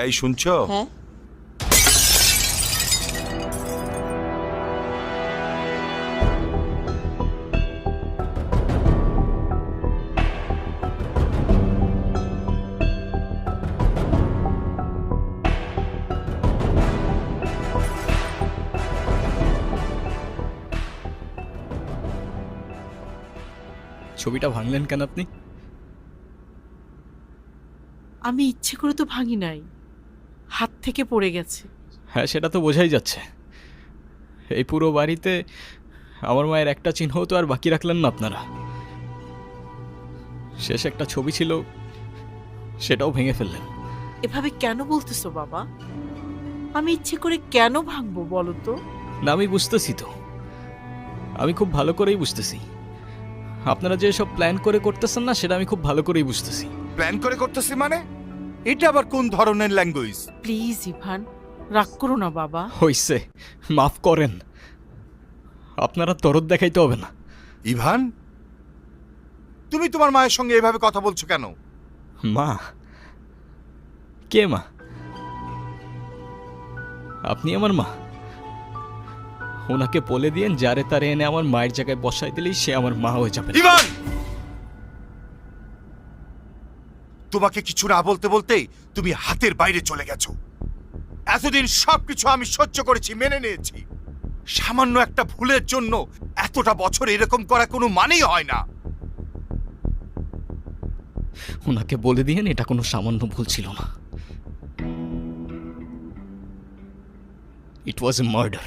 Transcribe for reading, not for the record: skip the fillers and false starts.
এই শুনছো? হ্যাঁ, ছবিটা ভাঙলেন কেন আপনি? আমি ইচ্ছে করে তো ভাঙি নাই, হাত থেকে পড়ে গেছে। হ্যাঁ, সেটা তো বোঝাই যাচ্ছে। এই পুরো বাড়িতে আমার মায়ের একটা চিহ্নও তো আর বাকি রাখলেন না আপনারা। শেষ একটা ছবি ছিল, সেটাও ভেঙে ফেললেন। এভাবে কেন বলতেছো বাবা? আমি ইচ্ছে করে কেন ভাঙবো বলো তো? না, আমি বুঝতেছি তো, আমি খুব ভালো করেই বুঝতেছি। আপনারা যে সব প্ল্যান করে করতেছেন না, সেটা আমি খুব ভালো করেই বুঝতেছি। প্ল্যান করে করতেছি মানে? এটা আবার কোন ধরনের ল্যাঙ্গুয়েজ? প্লিজ ইভান, রাগ করো না বাবা। হইছে, মাফ করেন। আপনারা দরদ দেখাইতে হবে না। ইভান, তুমি তোমার মায়ের সঙ্গে এভাবে কথা বলছো কেন? মা? কে মা? আপনি আমার মা? ওনাকে বলে দিয়েন যারে তারে এনে আমার মায়ের জায়গায় বসাই দিলেই সে আমার মা হয়ে যাবে। ইভান, তোমাকে কিছু না বলতে বলতেই তুমি হাতের বাইরে চলে গেছো। এতদিন সবকিছু আমি সহ্য করেছি, মেনে নিয়েছি। সামান্য একটা ভুলের জন্য এতটা বছর এরকম করা কোনো মানেই হয় না। ওনাকে বলে দিয়েন এটা কোনো সামান্য ভুল ছিল না। ইট ওয়াজ এ মার্ডার।